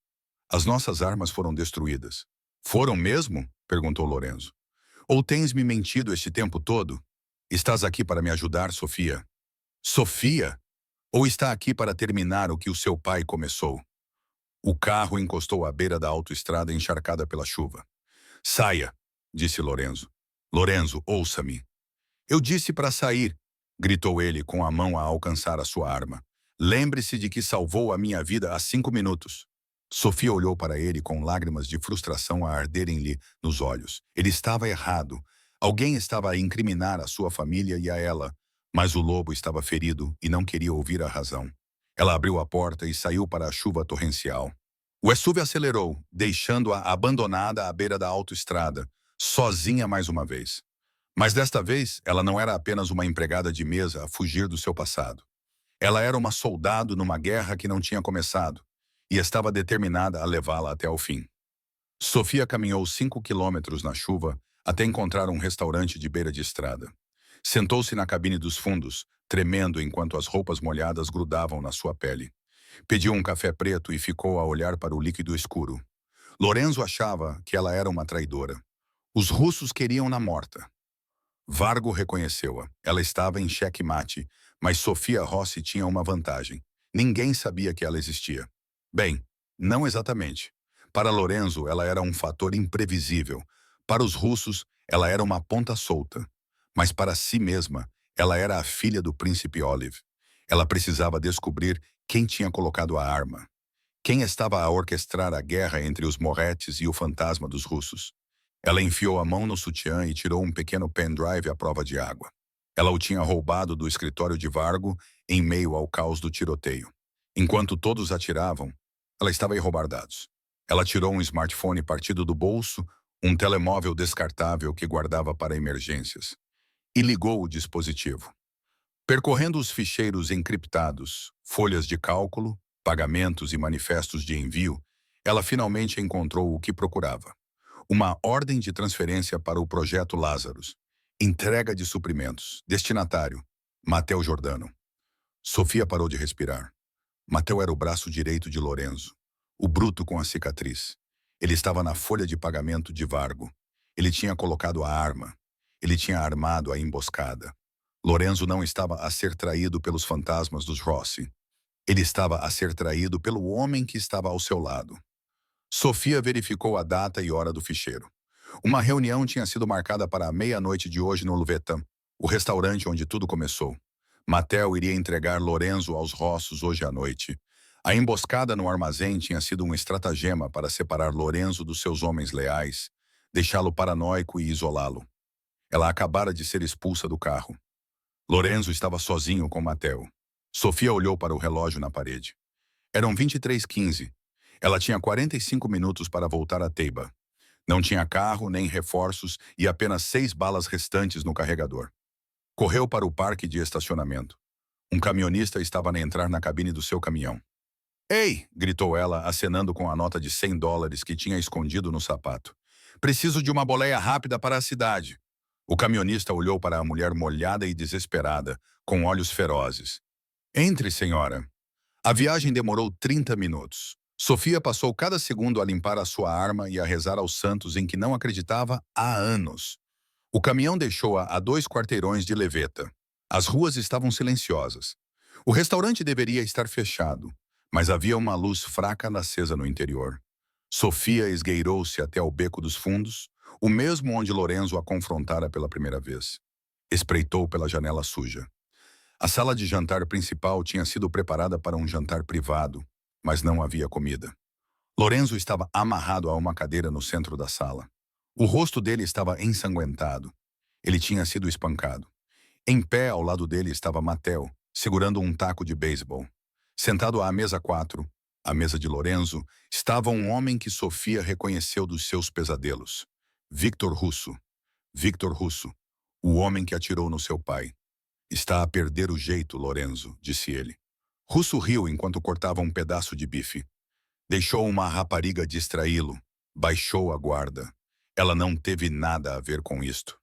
As nossas armas foram destruídas. Foram mesmo? Perguntou Lorenzo. Ou tens me mentido este tempo todo? Estás aqui para me ajudar, Sofia? Sofia? Ou está aqui para terminar o que o seu pai começou? O carro encostou à beira da autoestrada encharcada pela chuva. Saia, disse Lorenzo. Lorenzo, ouça-me. Eu disse para sair, gritou ele com a mão a alcançar a sua arma. Lembre-se de que salvou a minha vida há 5 minutos. Sofia olhou para ele com lágrimas de frustração a arderem-lhe nos olhos. Ele estava errado. Alguém estava a incriminar a sua família e a ela, mas o lobo estava ferido e não queria ouvir a razão. Ela abriu a porta e saiu para a chuva torrencial. O SUV acelerou, deixando-a abandonada à beira da autoestrada, sozinha mais uma vez. Mas desta vez, ela não era apenas uma empregada de mesa a fugir do seu passado. Ela era uma soldado numa guerra que não tinha começado, e estava determinada a levá-la até o fim. Sofia caminhou 5 quilômetros na chuva até encontrar um restaurante de beira de estrada. Sentou-se na cabine dos fundos, tremendo enquanto as roupas molhadas grudavam na sua pele. Pediu um café preto e ficou a olhar para o líquido escuro. Lorenzo achava que ela era uma traidora. Os russos queriam-na morta. Vargo reconheceu-a. Ela estava em xeque-mate, mas Sofia Rossi tinha uma vantagem. Ninguém sabia que ela existia. Bem, não exatamente. Para Lorenzo, ela era um fator imprevisível. Para os russos, ela era uma ponta solta. Mas para si mesma, ela era a filha do príncipe Olive. Ela precisava descobrir quem tinha colocado a arma. Quem estava a orquestrar a guerra entre os Morettes e o fantasma dos russos? Ela enfiou a mão no sutiã e tirou um pequeno pendrive à prova de água. Ela o tinha roubado do escritório de Vargo em meio ao caos do tiroteio. Enquanto todos atiravam, ela estava a roubar dados. Ela tirou um smartphone partido do bolso, um telemóvel descartável que guardava para emergências, e ligou o dispositivo. Percorrendo os ficheiros encriptados, folhas de cálculo, pagamentos e manifestos de envio, ela finalmente encontrou o que procurava. Uma ordem de transferência para o Projeto Lazarus. Entrega de suprimentos. Destinatário: Mateo Giordano. Sofia parou de respirar. Mateo era o braço direito de Lorenzo, o bruto com a cicatriz. Ele estava na folha de pagamento de Vargo. Ele tinha colocado a arma. Ele tinha armado a emboscada. Lorenzo não estava a ser traído pelos fantasmas dos Rossi. Ele estava a ser traído pelo homem que estava ao seu lado. Sofia verificou a data e hora do ficheiro. Uma reunião tinha sido marcada para a meia-noite de hoje no Luvetan, o restaurante onde tudo começou. Mateo iria entregar Lorenzo aos Rossos hoje à noite. A emboscada no armazém tinha sido um estratagema para separar Lorenzo dos seus homens leais, deixá-lo paranoico e isolá-lo. Ela acabara de ser expulsa do carro. Lorenzo estava sozinho com Mateo. Sofia olhou para o relógio na parede. Eram 23h15. Ela tinha 45 minutos para voltar a Teiba. Não tinha carro nem reforços e apenas 6 balas restantes no carregador. Correu para o parque de estacionamento. Um caminhonista estava a entrar na cabine do seu caminhão. "Ei!" gritou ela, acenando com a nota de $100 que tinha escondido no sapato. "Preciso de uma boleia rápida para a cidade." O caminhonista olhou para a mulher molhada e desesperada, com olhos ferozes. "Entre, senhora." A viagem demorou 30 minutos. Sofia passou cada segundo a limpar a sua arma e a rezar aos santos em que não acreditava há anos. O caminhão deixou-a a 2 quarteirões de Leveta. As ruas estavam silenciosas. O restaurante deveria estar fechado, mas havia uma luz fraca acesa no interior. Sofia esgueirou-se até ao beco dos fundos, o mesmo onde Lorenzo a confrontara pela primeira vez. Espreitou pela janela suja. A sala de jantar principal tinha sido preparada para um jantar privado, mas não havia comida. Lorenzo estava amarrado a uma cadeira no centro da sala. O rosto dele estava ensanguentado. Ele tinha sido espancado. Em pé ao lado dele estava Mateo, segurando um taco de beisebol. Sentado à mesa 4, a mesa de Lorenzo, estava um homem que Sofia reconheceu dos seus pesadelos. Victor Russo. Victor Russo, o homem que atirou no seu pai. "Está a perder o jeito, Lorenzo", disse ele. Russo riu enquanto cortava um pedaço de bife. Deixou uma rapariga distraí-lo. Baixou a guarda. Ela não teve nada a ver com isto.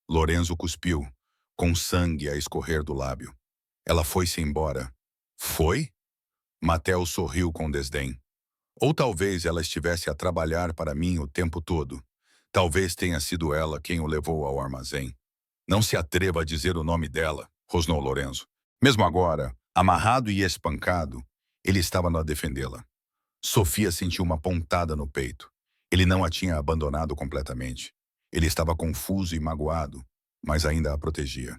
Lorenzo cuspiu, com sangue a escorrer do lábio. Ela foi-se embora. Foi? Mateo sorriu com desdém. Ou talvez ela estivesse a trabalhar para mim o tempo todo. Talvez tenha sido ela quem o levou ao armazém. Não se atreva a dizer o nome dela, rosnou Lorenzo. Mesmo agora, amarrado e espancado, ele estava a defendê-la. Sofia sentiu uma pontada no peito. Ele não a tinha abandonado completamente. Ele estava confuso e magoado, mas ainda a protegia.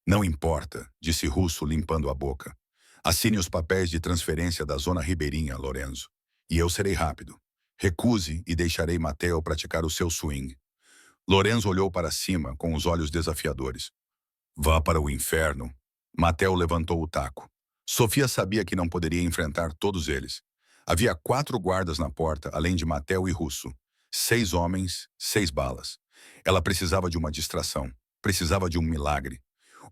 "Não importa", disse Russo limpando a boca. "Assine os papéis de transferência da zona ribeirinha, Lorenzo. E eu serei rápido. Recuse e deixarei Mateo praticar o seu swing." Lorenzo olhou para cima, com os olhos desafiadores. "Vá para o inferno." Mateo levantou o taco. Sofia sabia que não poderia enfrentar todos eles. Havia 4 guardas na porta, além de Mateo e Russo. 6 homens, 6 balas. Ela precisava de uma distração. Precisava de um milagre.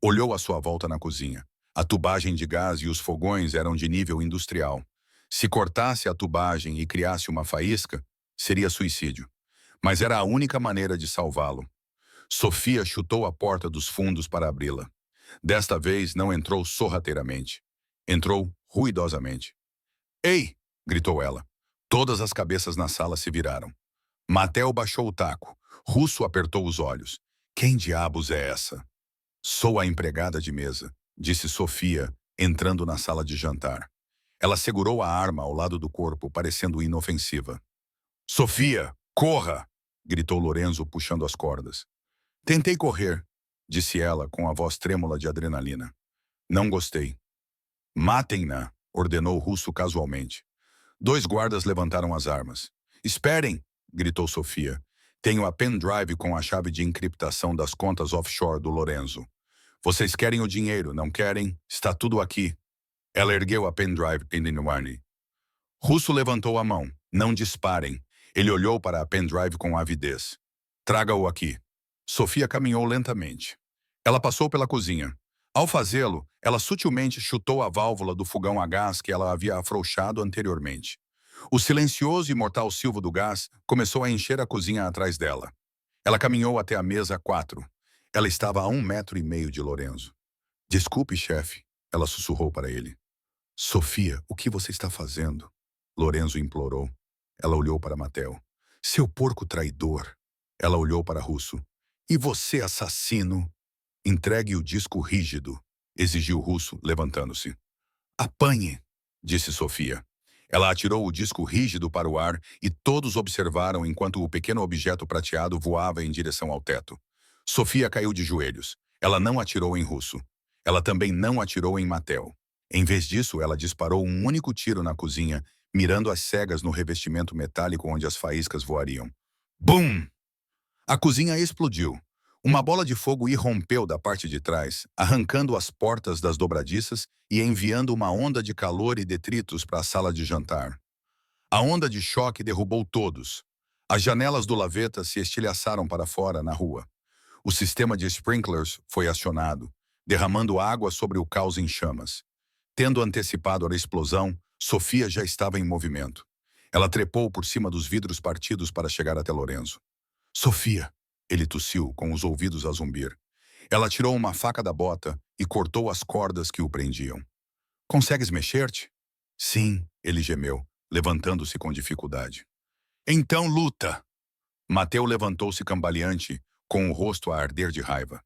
Olhou à sua volta na cozinha. A tubagem de gás e os fogões eram de nível industrial. Se cortasse a tubagem e criasse uma faísca, seria suicídio. Mas era a única maneira de salvá-lo. Sofia chutou a porta dos fundos para abri-la. Desta vez não entrou sorrateiramente. Entrou ruidosamente. "Ei!" gritou ela. Todas as cabeças na sala se viraram. Mateo baixou o taco. Russo apertou os olhos. Quem diabos é essa? Sou a empregada de mesa, disse Sofia, entrando na sala de jantar. Ela segurou a arma ao lado do corpo, parecendo inofensiva. Sofia, corra! Gritou Lorenzo, puxando as cordas. Tentei correr, disse ela com a voz trêmula de adrenalina. Não gostei. Matem-na, ordenou o russo casualmente. Dois guardas levantaram as armas. Esperem, gritou Sofia. Tenho a pendrive com a chave de encriptação das contas offshore do Lorenzo. Vocês querem o dinheiro, não querem? Está tudo aqui. Ela ergueu a pendrive Pindinuani. Russo levantou a mão. Não disparem. Ele olhou para a pendrive com avidez. Traga-o aqui. Sofia caminhou lentamente. Ela passou pela cozinha. Ao fazê-lo, ela sutilmente chutou a válvula do fogão a gás que ela havia afrouxado anteriormente. O silencioso e mortal silvo do gás começou a encher a cozinha atrás dela. Ela caminhou até a mesa 4. Ela estava a 1,5 metros de Lorenzo. Desculpe, chefe, ela sussurrou para ele. Sofia, o que você está fazendo? Lorenzo implorou. Ela olhou para Mateo. Seu porco traidor. Ela olhou para Russo. E você, assassino? Entregue o disco rígido, exigiu Russo, levantando-se. Apanhe, disse Sofia. Ela atirou o disco rígido para o ar e todos observaram enquanto o pequeno objeto prateado voava em direção ao teto. Sofia caiu de joelhos. Ela não atirou em Russo. Ela também não atirou em Mateo. Em vez disso, ela disparou um único tiro na cozinha, mirando as cegas no revestimento metálico onde as faíscas voariam. Bum! A cozinha explodiu. Uma bola de fogo irrompeu da parte de trás, arrancando as portas das dobradiças e enviando uma onda de calor e detritos para a sala de jantar. A onda de choque derrubou todos. As janelas do laveta se estilhaçaram para fora, na rua. O sistema de sprinklers foi acionado, derramando água sobre o caos em chamas. Tendo antecipado a explosão, Sofia já estava em movimento. Ela trepou por cima dos vidros partidos para chegar até Lorenzo. Sofia! Ele tossiu, com os ouvidos a zumbir. Ela tirou uma faca da bota e cortou as cordas que o prendiam. Consegues mexer-te? Sim, ele gemeu, levantando-se com dificuldade. Então luta! Mateu levantou-se cambaleante, com o rosto a arder de raiva.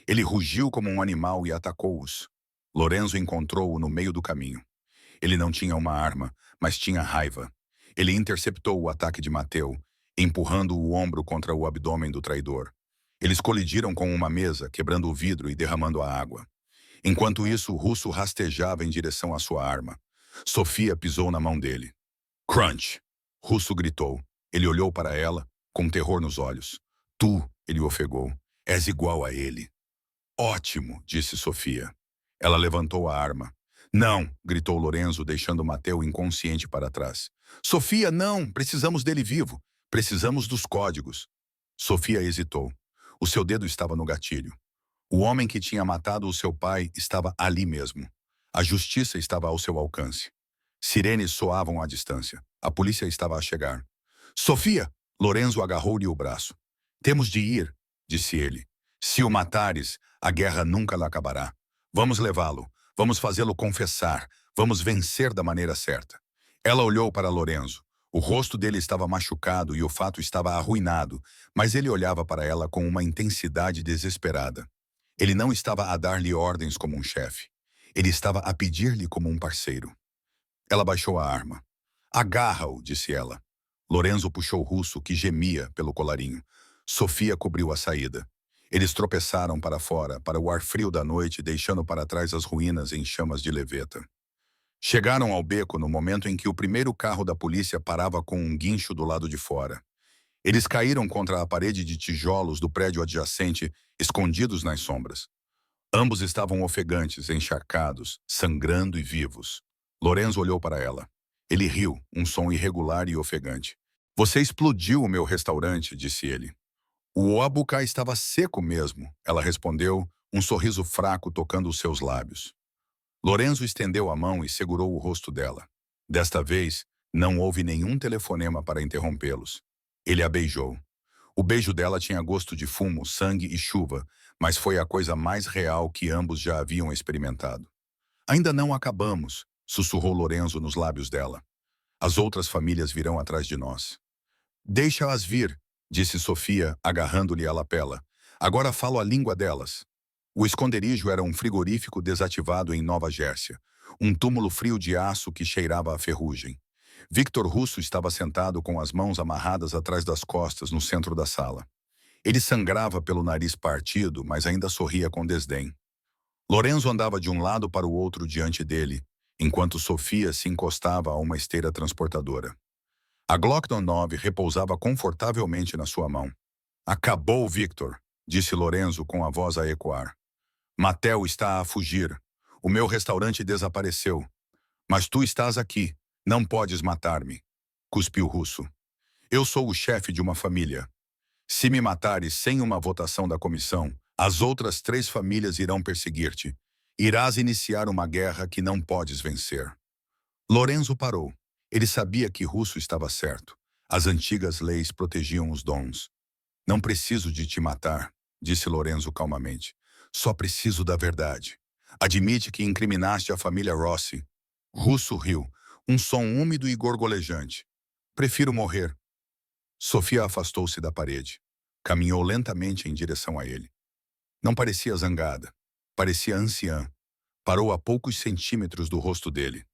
Ele rugiu como um animal e atacou-os. Lorenzo encontrou-o no meio do caminho. Ele não tinha uma arma, mas tinha raiva. Ele interceptou o ataque de Mateu, empurrando o ombro contra o abdômen do traidor. Eles colidiram com uma mesa, quebrando o vidro e derramando a água. Enquanto isso, o russo rastejava em direção à sua arma. Sofia pisou na mão dele. Crunch! Russo gritou. Ele olhou para ela, com terror nos olhos. Tu, ele ofegou, és igual a ele. Ótimo, disse Sofia. Ela levantou a arma. Não, gritou Lorenzo, deixando Mateu inconsciente para trás. Sofia, não! Precisamos dele vivo. Precisamos dos códigos. Sofia hesitou. O seu dedo estava no gatilho. O homem que tinha matado o seu pai estava ali mesmo. A justiça estava ao seu alcance. Sirenes soavam à distância. A polícia estava a chegar. Sofia! Lorenzo agarrou-lhe o braço. Temos de ir, disse ele. Se o matares, a guerra nunca lá acabará. Vamos levá-lo. Vamos fazê-lo confessar. Vamos vencer da maneira certa. Ela olhou para Lorenzo. O rosto dele estava machucado e o fato estava arruinado, mas ele olhava para ela com uma intensidade desesperada. Ele não estava a dar-lhe ordens como um chefe. Ele estava a pedir-lhe como um parceiro. Ela baixou a arma. Agarra-o, disse ela. Lorenzo puxou o russo, que gemia pelo colarinho. Sofia cobriu a saída. Eles tropeçaram para fora, para o ar frio da noite, deixando para trás as ruínas em chamas de leveta. Chegaram ao beco no momento em que o primeiro carro da polícia parava com um guincho do lado de fora. Eles caíram contra a parede de tijolos do prédio adjacente, escondidos nas sombras. Ambos estavam ofegantes, encharcados, sangrando e vivos. Lorenzo olhou para ela. Ele riu, um som irregular e ofegante. Você explodiu o meu restaurante, disse ele. O oabucá estava seco mesmo, ela respondeu, um sorriso fraco tocando os seus lábios. Lorenzo estendeu a mão e segurou o rosto dela. Desta vez, não houve nenhum telefonema para interrompê-los. Ele a beijou. O beijo dela tinha gosto de fumo, sangue e chuva, mas foi a coisa mais real que ambos já haviam experimentado. Ainda não acabamos, sussurrou Lorenzo nos lábios dela. As outras famílias virão atrás de nós. Deixa-as vir, disse Sofia, agarrando-lhe a lapela. Agora falo a língua delas. O esconderijo era um frigorífico desativado em Nova Jersey, um túmulo frio de aço que cheirava a ferrugem. Victor Russo estava sentado com as mãos amarradas atrás das costas no centro da sala. Ele sangrava pelo nariz partido, mas ainda sorria com desdém. Lorenzo andava de um lado para o outro diante dele, enquanto Sofia se encostava a uma esteira transportadora. A Glock 9 repousava confortavelmente na sua mão. Acabou, Victor, disse Lorenzo com a voz a ecoar. Mattel está a fugir. O meu restaurante desapareceu. Mas tu estás aqui. Não podes matar-me. Cuspiu Russo. Eu sou o chefe de uma família. Se me matares sem uma votação da comissão, as outras 3 famílias irão perseguir-te. Irás iniciar uma guerra que não podes vencer. Lorenzo parou. Ele sabia que Russo estava certo. As antigas leis protegiam os dons. Não preciso de te matar, disse Lorenzo calmamente. Só preciso da verdade. Admite que incriminaste a família Rossi. Russo riu, um som úmido e gorgolejante. Prefiro morrer. Sofia afastou-se da parede. Caminhou lentamente em direção a ele. Não parecia zangada. Parecia anciã. Parou a poucos centímetros do rosto dele.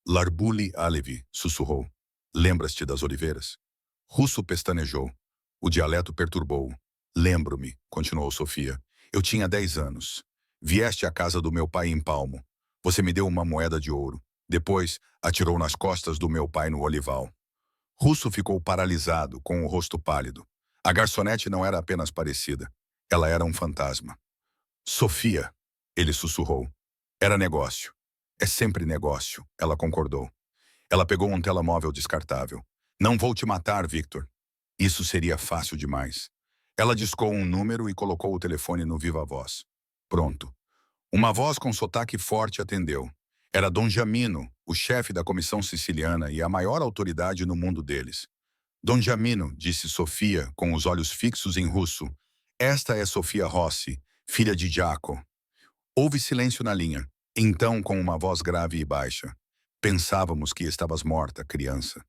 Larbuli Alevi, sussurrou. Lembras-te das oliveiras? Russo pestanejou. O dialeto perturbou-o. Lembro-me, continuou Sofia. Eu tinha 10 anos. Vieste à casa do meu pai em Palmo. Você me deu uma moeda de ouro. Depois, atirou nas costas do meu pai no olival. Russo ficou paralisado, com o rosto pálido. A garçonete não era apenas parecida. Ela era um fantasma. Sofia, ele sussurrou. Era negócio. É sempre negócio, ela concordou. Ela pegou um telemóvel descartável. Não vou te matar, Victor. Isso seria fácil demais. Ela discou um número e colocou o telefone no viva-voz. Pronto. Uma voz com sotaque forte atendeu. Era Dom Jamino, o chefe da comissão siciliana e a maior autoridade no mundo deles. Dom Jamino, disse Sofia, com os olhos fixos em russo. Esta é Sofia Rossi, filha de Giaco. Houve silêncio na linha. Então, com uma voz grave e baixa. Pensávamos que estavas morta, criança.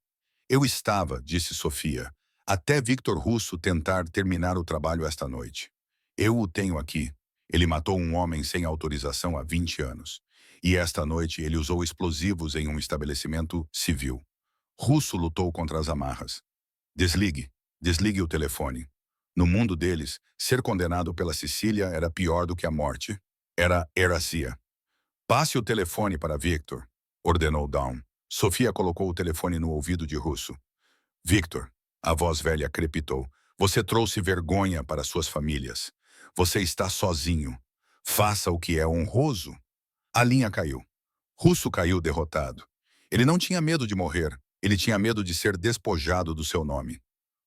Eu estava, disse Sofia, até Victor Russo tentar terminar o trabalho esta noite. Eu o tenho aqui. Ele matou um homem sem autorização há 20 anos. E esta noite ele usou explosivos em um estabelecimento civil. Russo lutou contra as amarras. Desligue o telefone. No mundo deles, ser condenado pela Sicília era pior do que a morte. Era heresia. Passe o telefone para Victor, ordenou Dawn. Sofia colocou o telefone no ouvido de Russo. Victor, a voz velha crepitou. Você trouxe vergonha para suas famílias. Você está sozinho. Faça o que é honroso. A linha caiu. Russo caiu derrotado. Ele não tinha medo de morrer. Ele tinha medo de ser despojado do seu nome.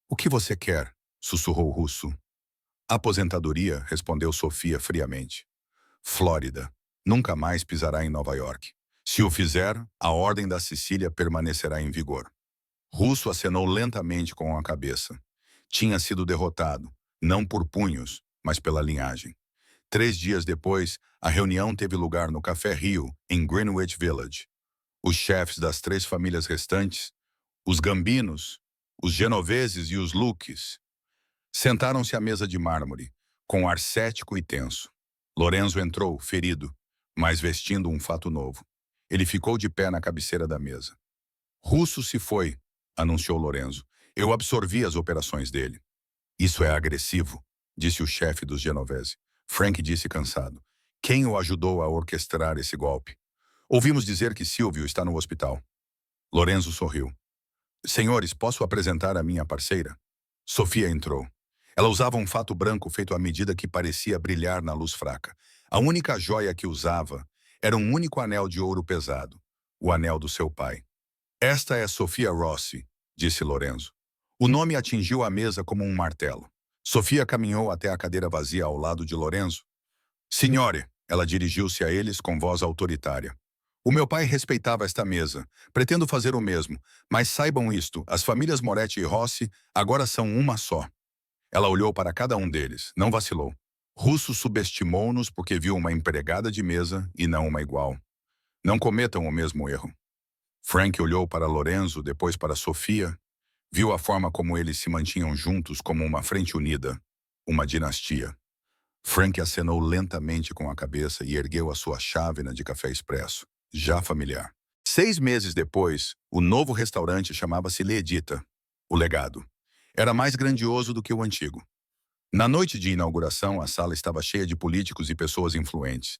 O que você quer? Sussurrou Russo. Aposentadoria, respondeu Sofia friamente. Flórida. Nunca mais pisará em Nova York. Se o fizer, a ordem da Sicília permanecerá em vigor. Russo acenou lentamente com a cabeça. Tinha sido derrotado, não por punhos, mas pela linhagem. 3 dias depois, a reunião teve lugar no Café Rio, em Greenwich Village. Os chefes das 3 famílias restantes, os Gambinos, os Genoveses e os Luques, sentaram-se à mesa de mármore, com ar cético e tenso. Lorenzo entrou, ferido, mas vestindo um fato novo. Ele ficou de pé na cabeceira da mesa. Russo se foi, anunciou Lorenzo. Eu absorvi as operações dele. Isso é agressivo, disse o chefe dos Genovese. Frank disse cansado. Quem o ajudou a orquestrar esse golpe? Ouvimos dizer que Silvio está no hospital. Lorenzo sorriu. Senhores, posso apresentar a minha parceira? Sofia entrou. Ela usava um fato branco feito à medida que parecia brilhar na luz fraca. A única joia que usava era um único anel de ouro pesado, o anel do seu pai. Esta é Sofia Rossi, disse Lorenzo. O nome atingiu a mesa como um martelo. Sofia caminhou até a cadeira vazia ao lado de Lorenzo. Signore, ela dirigiu-se a eles com voz autoritária. O meu pai respeitava esta mesa. Pretendo fazer o mesmo, mas saibam isto, as famílias Moretti e Rossi agora são uma só. Ela olhou para cada um deles, não vacilou. Russo subestimou-nos porque viu uma empregada de mesa e não uma igual. Não cometam o mesmo erro. Frank olhou para Lorenzo, depois para Sofia. Viu a forma como eles se mantinham juntos como uma frente unida, uma dinastia. Frank acenou lentamente com a cabeça e ergueu a sua chávena de café expresso, já familiar. 6 meses depois, o novo restaurante chamava-se Leedita, o Legado. Era mais grandioso do que o antigo. Na noite de inauguração, a sala estava cheia de políticos e pessoas influentes.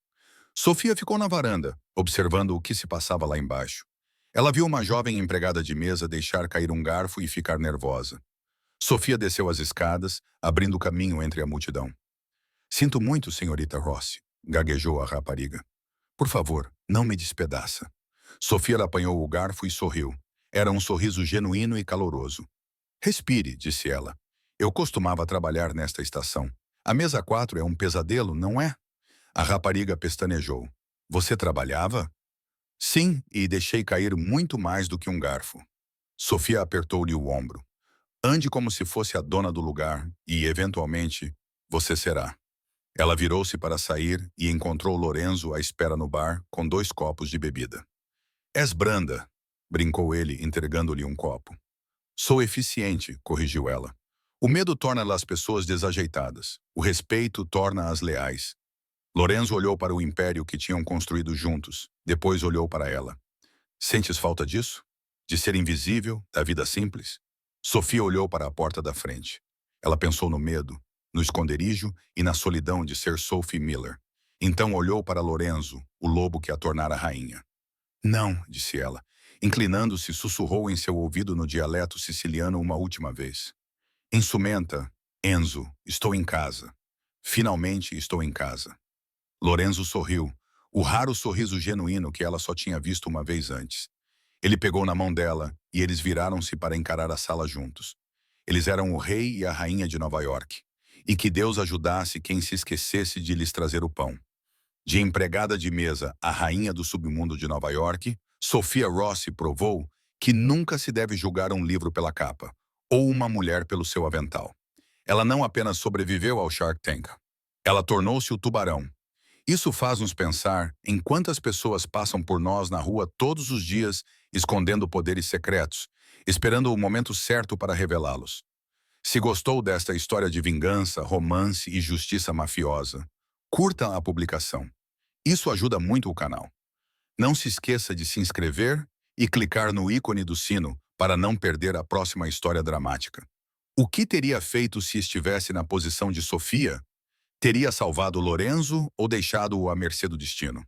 Sofia ficou na varanda, observando o que se passava lá embaixo. Ela viu uma jovem empregada de mesa deixar cair um garfo e ficar nervosa. Sofia desceu as escadas, abrindo caminho entre a multidão. Sinto muito, senhorita Rossi, gaguejou a rapariga. Por favor, não me despedaça. Sofia apanhou o garfo e sorriu. Era um sorriso genuíno e caloroso. Respire, disse ela. Eu costumava trabalhar nesta estação. A mesa 4 é um pesadelo, não é? A rapariga pestanejou. Você trabalhava? Sim, e deixei cair muito mais do que um garfo. Sofia apertou-lhe o ombro. Ande como se fosse a dona do lugar e, eventualmente, você será. Ela virou-se para sair e encontrou Lorenzo à espera no bar com 2 copos de bebida. És branda, brincou ele, entregando-lhe um copo. Sou eficiente, corrigiu ela. O medo torna as pessoas desajeitadas. O respeito torna-as leais. Lorenzo olhou para o império que tinham construído juntos. Depois olhou para ela. Sentes falta disso? De ser invisível, da vida simples? Sofia olhou para a porta da frente. Ela pensou no medo, no esconderijo e na solidão de ser Sophie Miller. Então olhou para Lorenzo, o lobo que a tornara rainha. Não, disse ela. Inclinando-se, sussurrou em seu ouvido no dialeto siciliano uma última vez. Insumenta, Enzo, estou em casa. Finalmente estou em casa. Lorenzo sorriu, o raro sorriso genuíno que ela só tinha visto uma vez antes. Ele pegou na mão dela e eles viraram-se para encarar a sala juntos. Eles eram o rei e a rainha de Nova York. E que Deus ajudasse quem se esquecesse de lhes trazer o pão. De empregada de mesa à rainha do submundo de Nova York, Sophia Rossi provou que nunca se deve julgar um livro pela capa, ou uma mulher pelo seu avental. Ela não apenas sobreviveu ao Shark Tank. Ela tornou-se o tubarão. Isso faz-nos pensar em quantas pessoas passam por nós na rua todos os dias, escondendo poderes secretos, esperando o momento certo para revelá-los. Se gostou desta história de vingança, romance e justiça mafiosa, curta a publicação. Isso ajuda muito o canal. Não se esqueça de se inscrever e clicar no ícone do sino para não perder a próxima história dramática. O que teria feito se estivesse na posição de Sofia? Teria salvado Lorenzo ou deixado-o à mercê do destino?